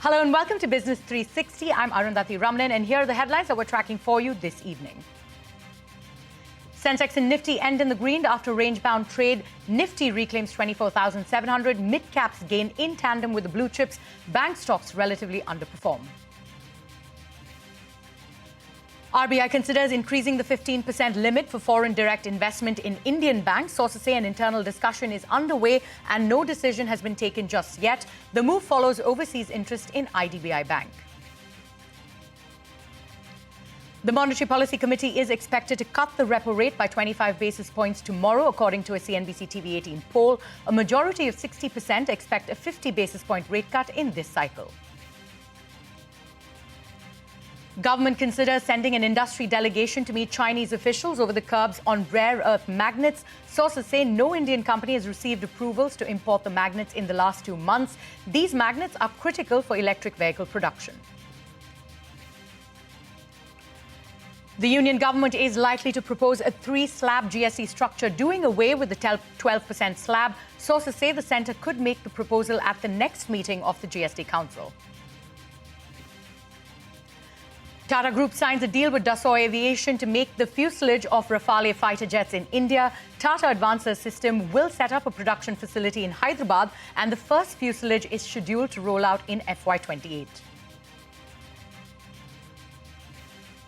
Hello and welcome to Business 360. I'm Arundhati Ramanan and here are the headlines that we're tracking for you this evening. Sensex and Nifty end in the green after range-bound trade. Nifty reclaims 24,700. Mid-caps gain in tandem with the blue chips. Bank stocks relatively underperform. RBI considers increasing the 15% limit for foreign direct investment in Indian banks. Sources say an internal discussion is underway and no decision has been taken just yet. The move follows overseas interest in IDBI Bank. The Monetary Policy Committee is expected to cut the repo rate by 25 basis points tomorrow, according to a CNBC TV18 poll. A majority of 60% expect a 50 basis point rate cut in this cycle. Government considers sending an industry delegation to meet Chinese officials over the curbs on rare earth magnets. Sources say no Indian company has received approvals to import the magnets in the last 2 months. These magnets are critical for electric vehicle production. The union government is likely to propose a 3-slab GST structure, doing away with the 12% slab. Sources say the centre could make the proposal at the next meeting of the GST Council. Tata Group signs a deal with Dassault Aviation to make the fuselage of Rafale fighter jets in India. Tata Advanced System will set up a production facility in Hyderabad, and the first fuselage is scheduled to roll out in FY28.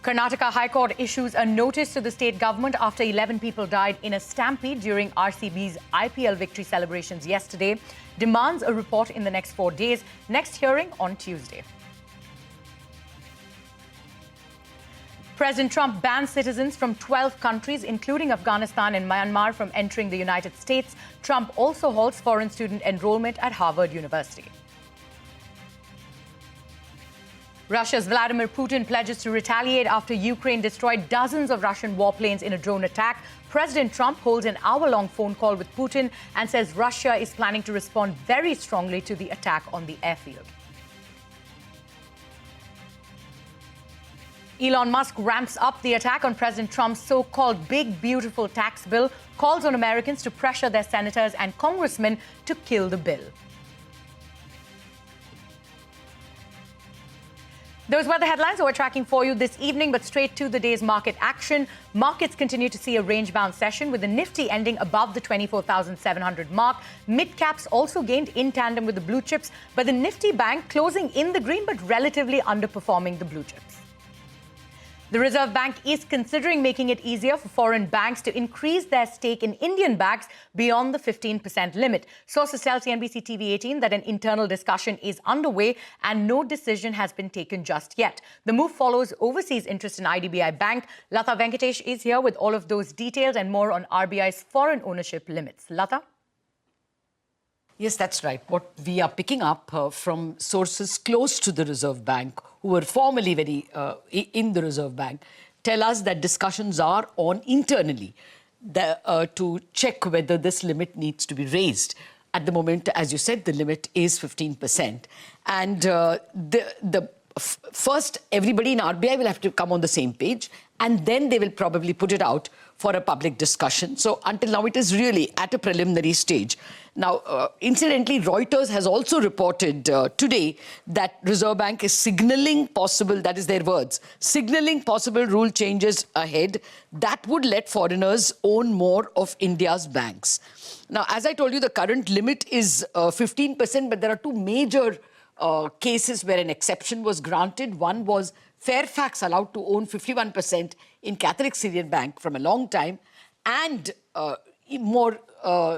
Karnataka High Court issues a notice to the state government after 11 people died in a stampede during RCB's IPL victory celebrations yesterday. Demands a report in the next 4 days. Next hearing on Tuesday. President Trump bans citizens from 12 countries, including Afghanistan and Myanmar, from entering the United States. Trump also halts foreign student enrollment at Harvard University. Russia's Vladimir Putin pledges to retaliate after Ukraine destroyed dozens of Russian warplanes in a drone attack. President Trump holds an hour-long phone call with Putin and says Russia is planning to respond very strongly to the attack on the airfield. Elon Musk ramps up the attack on President Trump's so-called Big Beautiful Tax Bill, calls on Americans to pressure their senators and congressmen to kill the bill. Those were the headlines that we're tracking for you this evening, but straight to the day's market action. Markets continue to see a range-bound session, with the Nifty ending above the 24,700 mark. Mid-caps also gained in tandem with the blue chips, but the Nifty Bank closing in the green but relatively underperforming the blue chips. The Reserve Bank is considering making it easier for foreign banks to increase their stake in Indian banks beyond the 15% limit. Sources tell CNBC TV18 that an internal discussion is underway and no decision has been taken just yet. The move follows overseas interest in IDBI Bank. Lata Venkatesh is here with all of those details and more on RBI's foreign ownership limits. Lata? Yes, that's right. What we are picking up from sources close to the Reserve Bank, who were formerly very in the Reserve Bank, tell us that discussions are on internally to check whether this limit needs to be raised. At the moment, as you said, the limit is 15%. And first, everybody in RBI will have to come on the same page, and then they will probably put it out for a public discussion. So until now, it is really at a preliminary stage. Now, incidentally, Reuters has also reported today that Reserve Bank is signalling possible, that is their words, signalling possible rule changes ahead that would let foreigners own more of India's banks. Now, as I told you, the current limit is 15%, but there are two major cases where an exception was granted. One was Fairfax allowed to own 51% in Catholic Syrian Bank from a long time, and more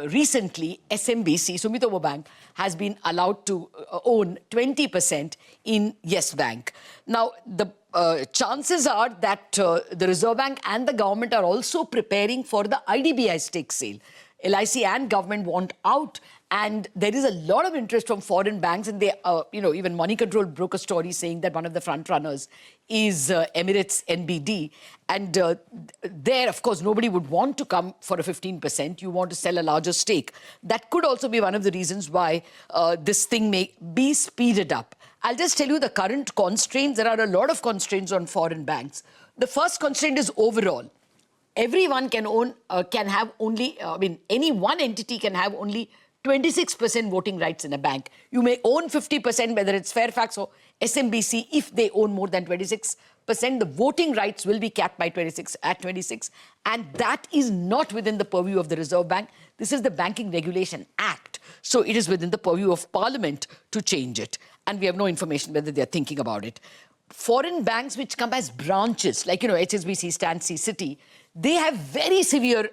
recently, SMBC, Sumitomo Bank, has been allowed to own 20% in Yes Bank. Now, the chances are that the Reserve Bank and the government are also preparing for the IDBI stake sale. LIC and government want out, and there is a lot of interest from foreign banks, and they, even Money Control broke a story saying that one of the front runners is Emirates NBD, and there, of course, nobody would want to come for a 15%. You want to sell a larger stake. That could also be one of the reasons why this thing may be speeded up. I'll just tell you the current constraints. There are a lot of constraints on foreign banks. The first constraint is overall. Everyone can own, any one entity can have only 26% voting rights in a bank. You may own 50%, whether it's Fairfax or SMBC. If they own more than 26%, the voting rights will be capped by 26, and that is not within the purview of the Reserve Bank. This is the Banking Regulation Act. So it is within the purview of Parliament to change it. And we have no information whether they're thinking about it. Foreign banks which come as branches, like, HSBC, Stancy, Citi, they have very severe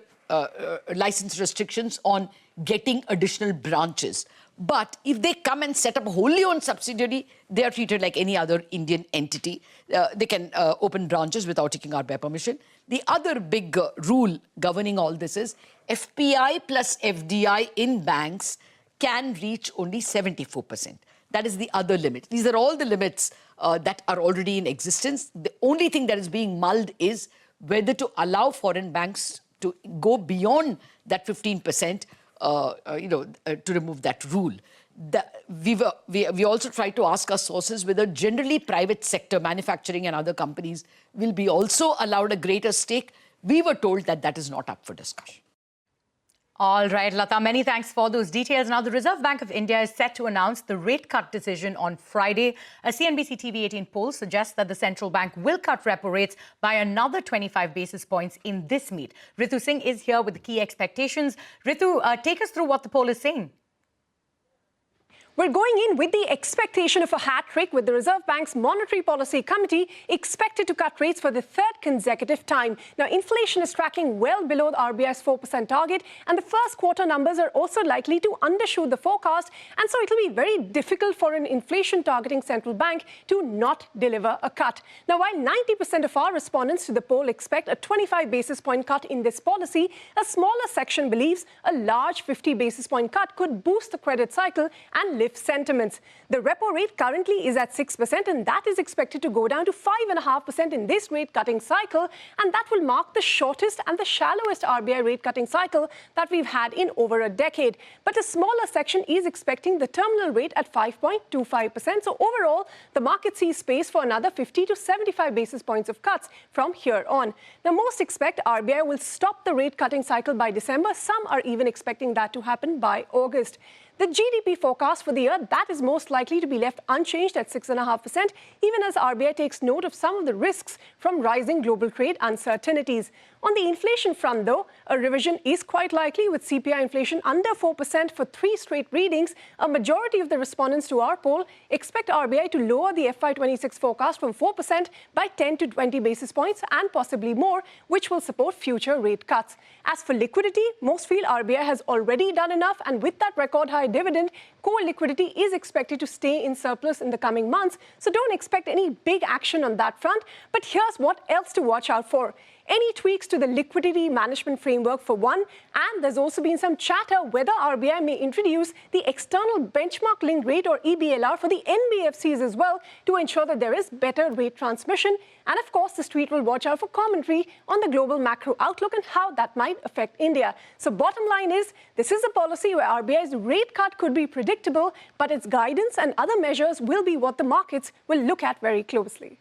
license restrictions on getting additional branches. But if they come and set up a wholly owned subsidiary, they are treated like any other Indian entity. They can open branches without taking RBI permission. The other big rule governing all this is FPI plus FDI in banks can reach only 74%. That is the other limit. These are all the limits that are already in existence. The only thing that is being mulled is whether to allow foreign banks to go beyond that 15%, to remove that rule. We also try to ask our sources whether generally private sector, manufacturing and other companies will be also allowed a greater stake. We were told that that is not up for discussion. All right, Lata, many thanks for those details. Now, the Reserve Bank of India is set to announce the rate cut decision on Friday. A CNBC TV18 poll suggests that the central bank will cut repo rates by another 25 basis points in this meet. Ritu Singh is here with the key expectations. Ritu, take us through what the poll is saying. We're going in with the expectation of a hat trick, with the Reserve Bank's Monetary Policy Committee expected to cut rates for the third consecutive time. Now, inflation is tracking well below the RBI's 4% target, and the first quarter numbers are also likely to undershoot the forecast. And so it'll be very difficult for an inflation-targeting central bank to not deliver a cut. Now, while 90% of our respondents to the poll expect a 25 basis point cut in this policy, a smaller section believes a large 50 basis point cut could boost the credit cycle and lift sentiments. The repo rate currently is at 6%, and that is expected to go down to 5.5% in this rate cutting cycle, and that will mark the shortest and the shallowest RBI rate cutting cycle that we've had in over a decade. But a smaller section is expecting the terminal rate at 5.25%. So overall, the market sees space for another 50 to 75 basis points of cuts from here on. Now, most expect RBI will stop the rate cutting cycle by December. Some are even expecting that to happen by August. The GDP forecast for the year, that is most likely to be left unchanged at 6.5%, even as RBI takes note of some of the risks from rising global trade uncertainties. On the inflation front, though, a revision is quite likely, with CPI inflation under 4% for 3 straight readings. A majority of the respondents to our poll expect RBI to lower the FY26 forecast from 4% by 10 to 20 basis points and possibly more, which will support future rate cuts. As for liquidity, most feel RBI has already done enough, and with that record high dividend, core liquidity is expected to stay in surplus in the coming months. So don't expect any big action on that front. But here's what else to watch out for. Any tweaks to the liquidity management framework for one, and there's also been some chatter whether RBI may introduce the external benchmark linked rate, or EBLR, for the NBFCs as well, to ensure that there is better rate transmission. And of course, the street will watch out for commentary on the global macro outlook and how that might affect India. So bottom line is, this is a policy where RBI's rate cut could be predictable, but its guidance and other measures will be what the markets will look at very closely.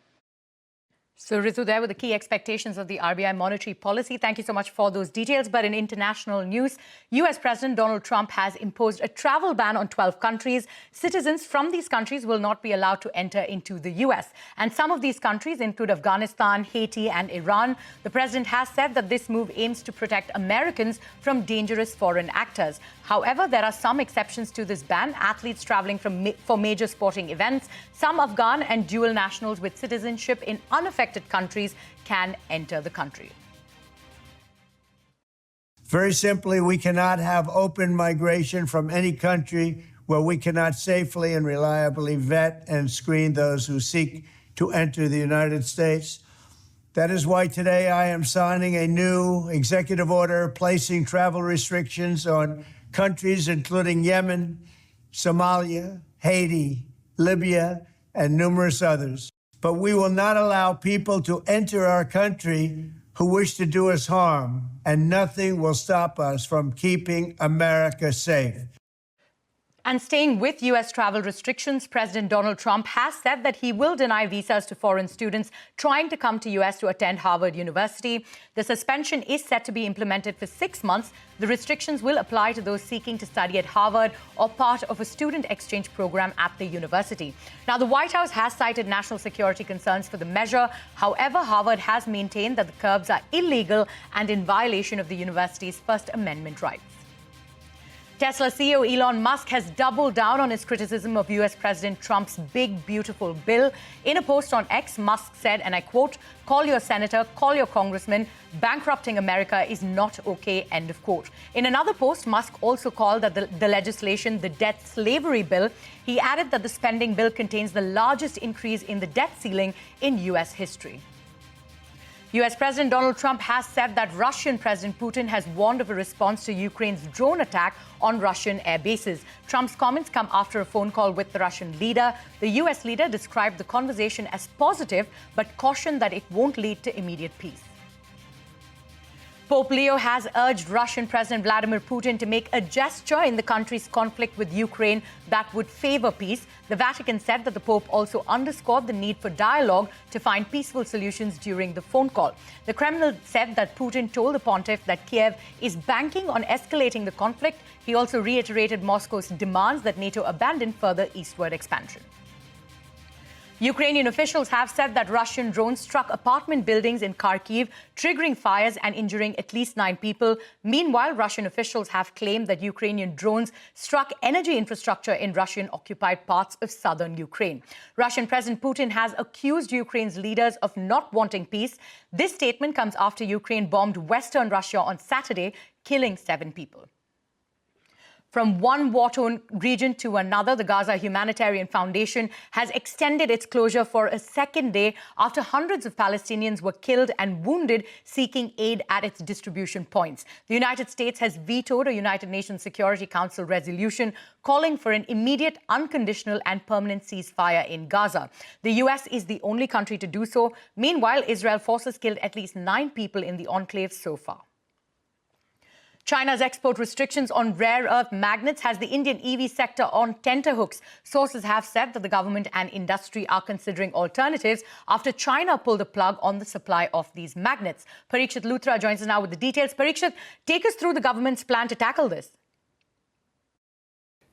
So, Ritu, there were the key expectations of the RBI monetary policy. Thank you so much for those details. But in international news, US President Donald Trump has imposed a travel ban on 12 countries. Citizens from these countries will not be allowed to enter into the US. And some of these countries include Afghanistan, Haiti and Iran. The president has said that this move aims to protect Americans from dangerous foreign actors. However, there are some exceptions to this ban. Athletes traveling for major sporting events, some Afghan and dual nationals with citizenship in unaffected countries can enter the country. Very simply, we cannot have open migration from any country where we cannot safely and reliably vet and screen those who seek to enter the United States. That is why today I am signing a new executive order placing travel restrictions on countries including Yemen, Somalia, Haiti, Libya, and numerous others. But we will not allow people to enter our country who wish to do us harm, and nothing will stop us from keeping America safe. And staying with U.S. travel restrictions, President Donald Trump has said that he will deny visas to foreign students trying to come to U.S. to attend Harvard University. The suspension is set to be implemented for 6 months. The restrictions will apply to those seeking to study at Harvard or part of a student exchange program at the university. Now, the White House has cited national security concerns for the measure. However, Harvard has maintained that the curbs are illegal and in violation of the university's First Amendment rights. Tesla CEO Elon Musk has doubled down on his criticism of U.S. President Trump's big, beautiful bill. In a post on X, Musk said, and I quote, "Call your senator, call your congressman. Bankrupting America is not okay," end of quote. In another post, Musk also called that the legislation the debt slavery bill. He added that the spending bill contains the largest increase in the debt ceiling in U.S. history. U.S. President Donald Trump has said that Russian President Putin has warned of a response to Ukraine's drone attack on Russian air bases. Trump's comments come after a phone call with the Russian leader. The U.S. leader described the conversation as positive, but cautioned that it won't lead to immediate peace. Pope Leo has urged Russian President Vladimir Putin to make a gesture in the country's conflict with Ukraine that would favor peace. The Vatican said that the Pope also underscored the need for dialogue to find peaceful solutions during the phone call. The Kremlin said that Putin told the pontiff that Kiev is banking on escalating the conflict. He also reiterated Moscow's demands that NATO abandon further eastward expansion. Ukrainian officials have said that Russian drones struck apartment buildings in Kharkiv, triggering fires and injuring at least 9 people. Meanwhile, Russian officials have claimed that Ukrainian drones struck energy infrastructure in Russian-occupied parts of southern Ukraine. Russian President Putin has accused Ukraine's leaders of not wanting peace. This statement comes after Ukraine bombed western Russia on Saturday, killing 7 people. From one war-torn region to another, the Gaza Humanitarian Foundation has extended its closure for a second day after hundreds of Palestinians were killed and wounded seeking aid at its distribution points. The United States has vetoed a United Nations Security Council resolution calling for an immediate, unconditional and permanent ceasefire in Gaza. The U.S. is the only country to do so. Meanwhile, Israel forces killed at least 9 people in the enclave so far. China's export restrictions on rare earth magnets has the Indian EV sector on tenterhooks. Sources have said that the government and industry are considering alternatives after China pulled the plug on the supply of these magnets. Parikshit Luthra joins us now with the details. Parikshit, take us through the government's plan to tackle this.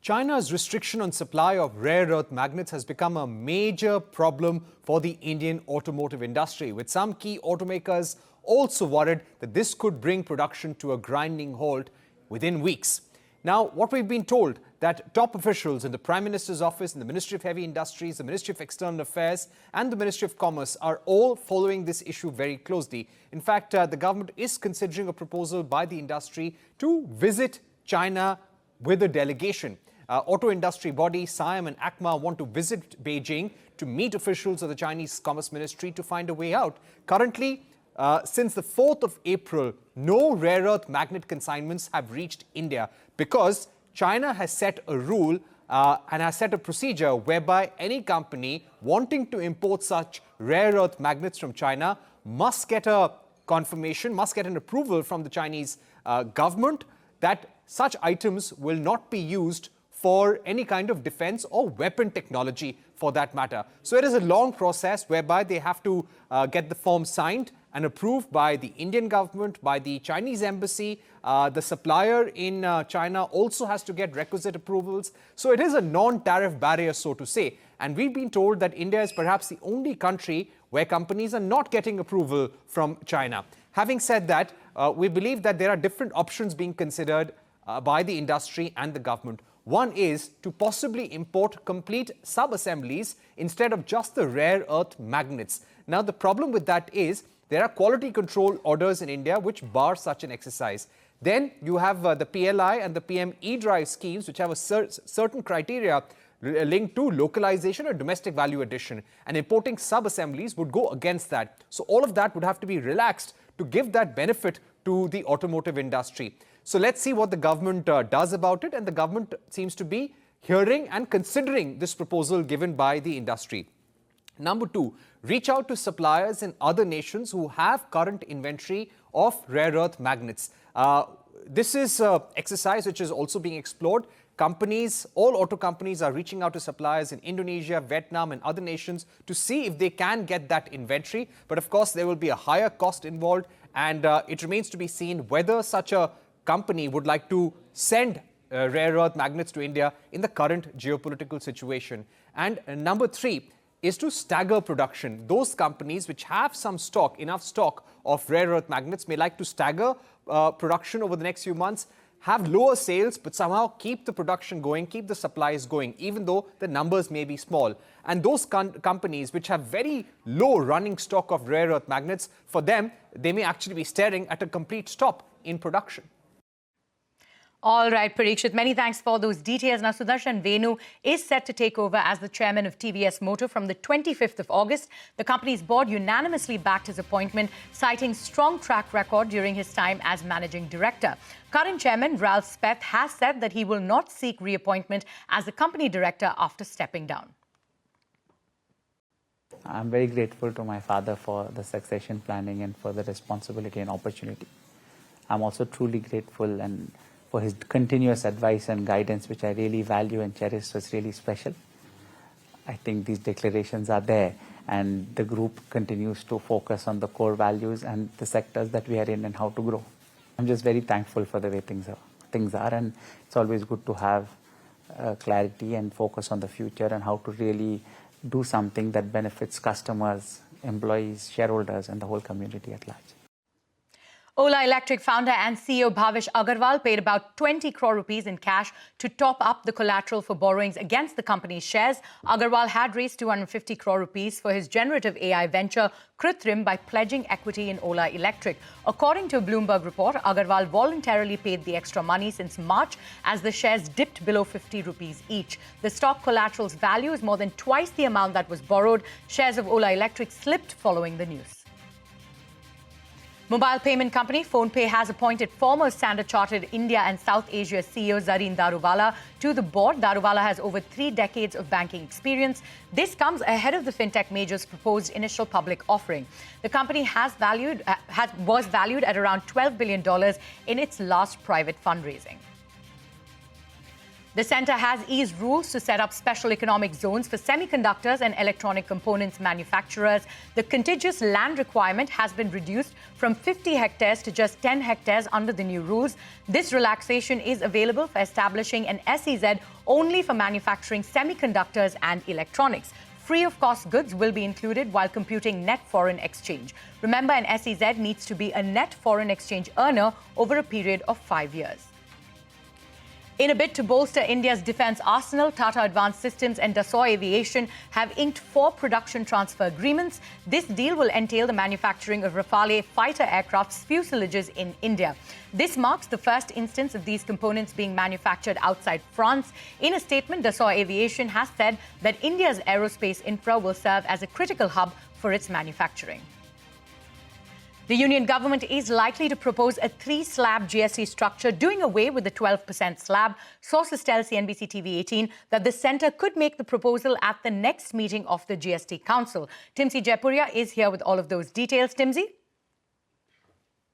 China's restriction on supply of rare earth magnets has become a major problem for the Indian automotive industry, with some key automakers also worried that this could bring production to a grinding halt within weeks. Now, what we've been told that top officials in the Prime Minister's office, in the Ministry of Heavy Industries, the Ministry of External Affairs and the Ministry of Commerce are all following this issue very closely. In fact, the government is considering a proposal by the industry to visit China with a delegation. Auto industry body SIAM and ACMA want to visit Beijing to meet officials of the Chinese Commerce Ministry to find a way out. Currently, since the 4th of April, no rare earth magnet consignments have reached India because China has set a rule and has set a procedure whereby any company wanting to import such rare earth magnets from China must get a confirmation, must get an approval from the Chinese government that such items will not be used for any kind of defense or weapon technology for that matter. So it is a long process whereby they have to get the form signed and approved by the Indian government, by the Chinese embassy. The supplier in China also has to get requisite approvals. So it is a non-tariff barrier, so to say. And we've been told that India is perhaps the only country where companies are not getting approval from China. Having said that, we believe that there are different options being considered by the industry and the government. One is to possibly import complete sub-assemblies instead of just the rare earth magnets. Now, the problem with that is there are quality control orders in India which bar such an exercise. Then you have the PLI and the PM e-drive schemes which have a certain criteria linked to localization or domestic value addition, and importing sub-assemblies would go against that. So all of that would have to be relaxed to give that benefit to the automotive industry. So let's see what the government does about it, and the government seems to be hearing and considering this proposal given by the industry. Number 2, reach out to suppliers in other nations who have current inventory of rare earth magnets. This is an exercise which is also being explored. companies, all auto companies are reaching out to suppliers in Indonesia, Vietnam and other nations to see if they can get that inventory. But of course, there will be a higher cost involved, and it remains to be seen whether such a company would like to send rare earth magnets to India in the current geopolitical situation. And number 3 is to stagger production. Those companies which have some stock, enough stock of rare earth magnets, may like to stagger production over the next few months, have lower sales, but somehow keep the production going, keep the supplies going, even though the numbers may be small. And those companies which have very low running stock of rare earth magnets, for them, they may actually be staring at a complete stop in production. All right, Parikshit, many thanks for those details. Now, Sudarshan Venu is set to take over as the chairman of TVS Motor from the 25th of August. The company's board unanimously backed his appointment, citing strong track record during his time as managing director. Current chairman Ralph Speth has said that he will not seek reappointment as the company director after stepping down. I'm very grateful to my father for the succession planning and for the responsibility and opportunity. I'm also truly grateful and for his continuous advice and guidance, which I really value and cherish. So it's really special. I think these declarations are there, and the group continues to focus on the core values and the sectors that we are in and how to grow. I'm just very thankful for the way things are, and it's always good to have clarity and focus on the future and how to really do something that benefits customers, employees, shareholders, and the whole community at large. Ola Electric founder and CEO Bhavish Agarwal paid about 20 crore rupees in cash to top up the collateral for borrowings against the company's shares. Agarwal had raised 250 crore rupees for his generative AI venture Krithrim by pledging equity in Ola Electric. According to a Bloomberg report, Agarwal voluntarily paid the extra money since March as the shares dipped below 50 rupees each. The stock collateral's value is more than twice the amount that was borrowed. Shares of Ola Electric slipped following the news. Mobile payment company PhonePe has appointed former Standard Chartered India and South Asia CEO Zareen Daruwala to the board. Daruwala has over 3 decades of banking experience. This comes ahead of the fintech major's proposed initial public offering. The company was valued at around $12 billion in its last private fundraising. The centre has eased rules to set up special economic zones for semiconductors and electronic components manufacturers. The contiguous land requirement has been reduced from 50 hectares to just 10 hectares under the new rules. This relaxation is available for establishing an SEZ only for manufacturing semiconductors and electronics. Free of cost goods will be included while computing net foreign exchange. Remember, an SEZ needs to be a net foreign exchange earner over a period of 5 years. In a bid to bolster India's defence arsenal, Tata Advanced Systems and Dassault Aviation have inked 4 production transfer agreements. This deal will entail the manufacturing of Rafale fighter aircraft's fuselages in India. This marks the first instance of these components being manufactured outside France. In a statement, Dassault Aviation has said that India's aerospace infra will serve as a critical hub for its manufacturing. The union government is likely to propose a 3-slab GST structure, doing away with the 12% slab. Sources tell CNBC TV18 that the centre could make the proposal at the next meeting of the GST Council. Timsy Jaipuria is here with all of those details. Timsy?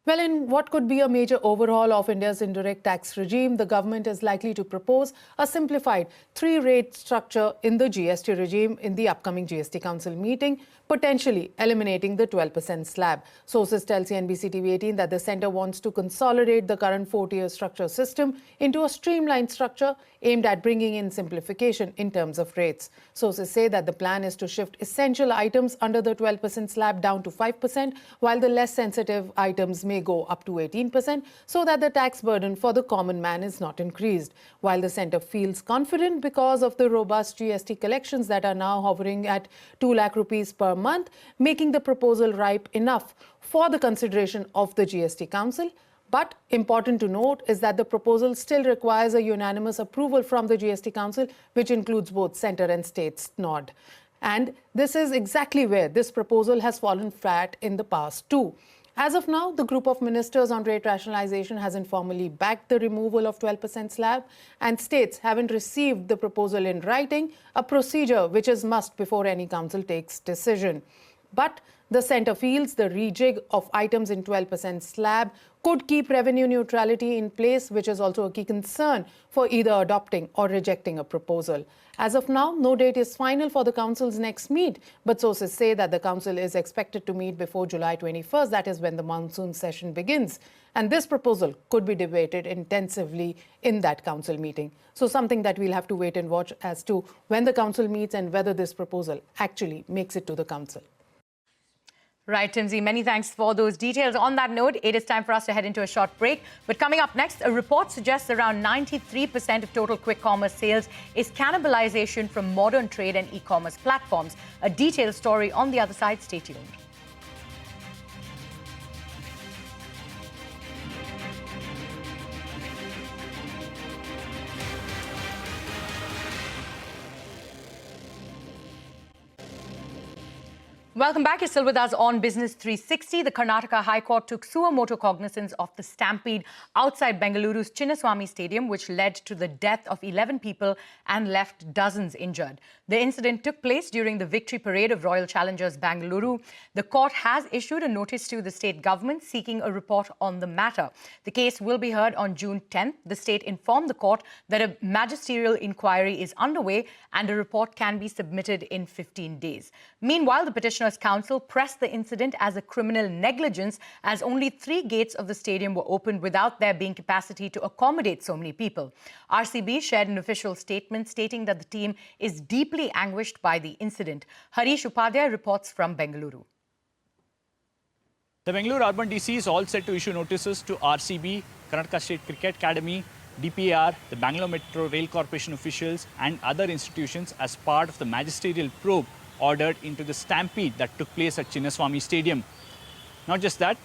Well, in what could be a major overhaul of India's indirect tax regime, the government is likely to propose a simplified 3-rate structure in the GST regime in the upcoming GST Council meeting, potentially eliminating the 12% slab. Sources tell CNBC TV18 that the centre wants to consolidate the current 4-tier structure system into a streamlined structure aimed at bringing in simplification in terms of rates. Sources say that the plan is to shift essential items under the 12% slab down to 5%, while the less sensitive items may go up to 18%, so that the tax burden for the common man is not increased. While the centre feels confident because of the robust GST collections that are now hovering at 2 lakh rupees per month, making the proposal ripe enough for the consideration of the GST Council. But important to note is that the proposal still requires a unanimous approval from the GST Council, which includes both centre and states nod. And this is exactly where this proposal has fallen flat in the past too. As of now, the group of ministers on rate rationalization hasn't formally backed the removal of 12% slab, and states haven't received the proposal in writing, a procedure which is must before any council takes decision. But the centre feels the rejig of items in 12% slab could keep revenue neutrality in place, which is also a key concern for either adopting or rejecting a proposal. As of now, no date is final for the Council's next meet, but sources say that the Council is expected to meet before July 21st, that is when the monsoon session begins. And this proposal could be debated intensively in that Council meeting. So something that we'll have to wait and watch as to when the Council meets and whether this proposal actually makes it to the Council. Right, Timsy, many thanks for those details. On that note, it is time for us to head into a short break. But coming up next, a report suggests around 93% of total quick commerce sales is cannibalization from modern trade and e-commerce platforms. A detailed story on the other side. Stay tuned. Welcome back. You're still with us on Business 360. The Karnataka High Court took suo motu cognizance of the stampede outside Bengaluru's Chinnaswamy Stadium, which led to the death of 11 people and left dozens injured. The incident took place during the victory parade of Royal Challengers Bengaluru. The court has issued a notice to the state government seeking a report on the matter. The case will be heard on June 10th. The state informed the court that a magisterial inquiry is underway and a report can be submitted in 15 days. Meanwhile, the petitioner Council pressed the incident as a criminal negligence, as only 3 gates of the stadium were opened without there being capacity to accommodate so many people. RCB shared an official statement stating that the team is deeply anguished by the incident. Harish Upadhyay reports from Bengaluru. The Bengaluru Urban DC is all set to issue notices to RCB, Karnataka State Cricket Academy, DPR, the Bangalore Metro Rail Corporation officials and other institutions as part of the magisterial probe ordered into the stampede that took place at Chinnaswamy Stadium. Not just that,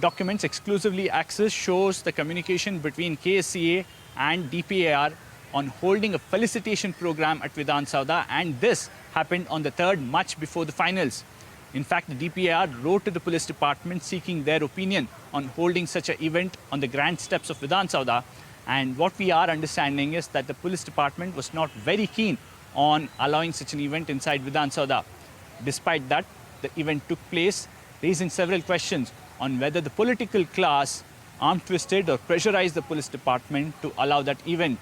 documents exclusively accessed shows the communication between KSCA and DPAR on holding a felicitation program at Vidhan Sauda, and this happened on the 3rd, much before the finals. In fact, the DPAR wrote to the police department seeking their opinion on holding such an event on the grand steps of Vidhan Sauda, and what we are understanding is that the police department was not very keen on allowing such an event inside Vidhan Sauda. Despite that, the event took place, raising several questions on whether the political class arm-twisted or pressurized the police department to allow that event.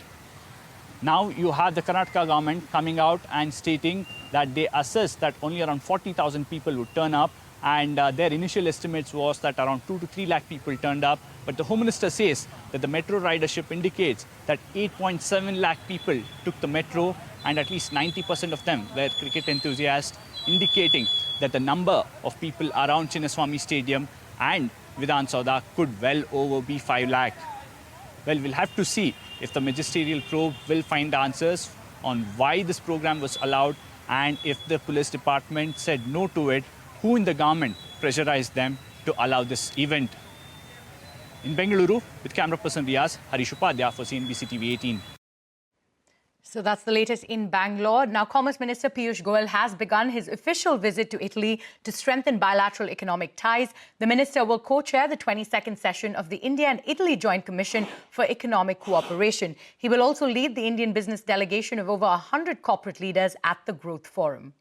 Now you have the Karnataka government coming out and stating that they assessed that only around 40,000 people would turn up, and their initial estimates was that around 2 to 3 lakh people turned up. But the Home Minister says that the metro ridership indicates that 8.7 lakh people took the metro, and at least 90% of them were cricket enthusiasts, indicating that the number of people around Chinnaswamy Stadium and Vidhan Sauda could well over be 5 lakh. Well, we'll have to see if the magisterial probe will find answers on why this program was allowed, and if the police department said no to it, who in the government pressurized them to allow this event. In Bengaluru, with camera person Riaz, Harish Upadhyay for CNBC TV18. So that's the latest in Bangalore. Now, Commerce Minister Piyush Goyal has begun his official visit to Italy to strengthen bilateral economic ties. The minister will co-chair the 22nd session of the India and Italy Joint Commission for Economic Cooperation. He will also lead the Indian business delegation of over 100 corporate leaders at the Growth Forum.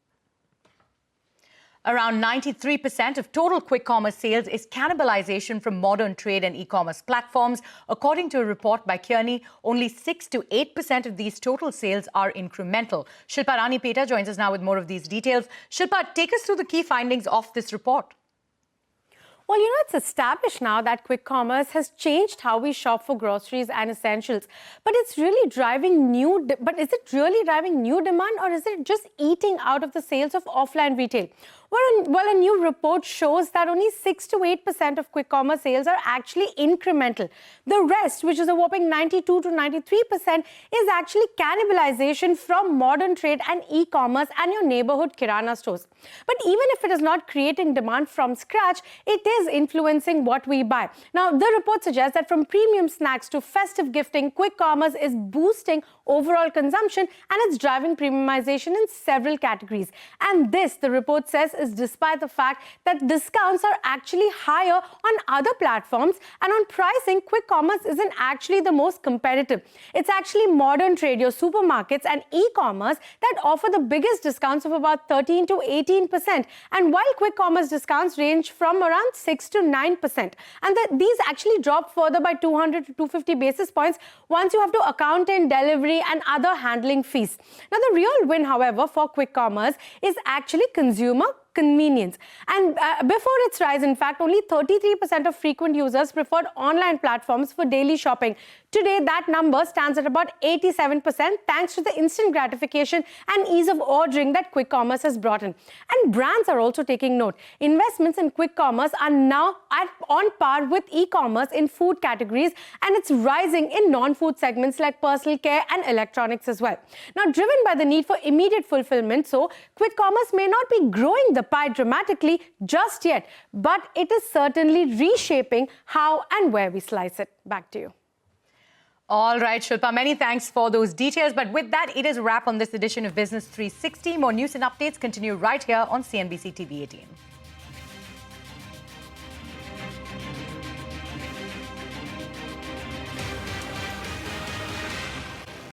Around 93% of total quick commerce sales is cannibalization from modern trade and e-commerce platforms. According to a report by Kearney, only 6 to 8% of these total sales are incremental. Shilpa Ranipeta joins us now with more of these details. Shilpa, take us through the key findings of this report. Well, it's established now that quick commerce has changed how we shop for groceries and essentials. But is it really driving new demand, or is it just eating out of the sales of offline retail? Well, a new report shows that only 6 to 8% of quick commerce sales are actually incremental. The rest, which is a whopping 92 to 93%, is actually cannibalization from modern trade and e-commerce and your neighborhood kirana stores. But even if it is not creating demand from scratch, it is influencing what we buy. Now, the report suggests that from premium snacks to festive gifting, quick commerce is boosting overall consumption, and it's driving premiumization in several categories. And this, the report says, is despite the fact that discounts are actually higher on other platforms, and on pricing, quick commerce isn't actually the most competitive. It's actually modern trade, your supermarkets and e-commerce that offer the biggest discounts of about 13 to 18%. And while quick commerce discounts range from around 6 to 9%, and these actually drop further by 200 to 250 basis points once you have to account in delivery and other handling fees. Now, the real win, however, for quick commerce is actually consumer convenience. And before its rise, in fact, only 33% of frequent users preferred online platforms for daily shopping. Today, that number stands at about 87% thanks to the instant gratification and ease of ordering that quick commerce has brought in. And brands are also taking note. Investments in quick commerce are now on par with e-commerce in food categories, and it's rising in non-food segments like personal care and electronics as well. Now, driven by the need for immediate fulfillment, so quick commerce may not be growing the pie dramatically just yet, but it is certainly reshaping how and where we slice it. Back to you. All right, Shilpa, many thanks for those details. But with that, it is a wrap on this edition of Business 360. More news and updates continue right here on CNBC TV18.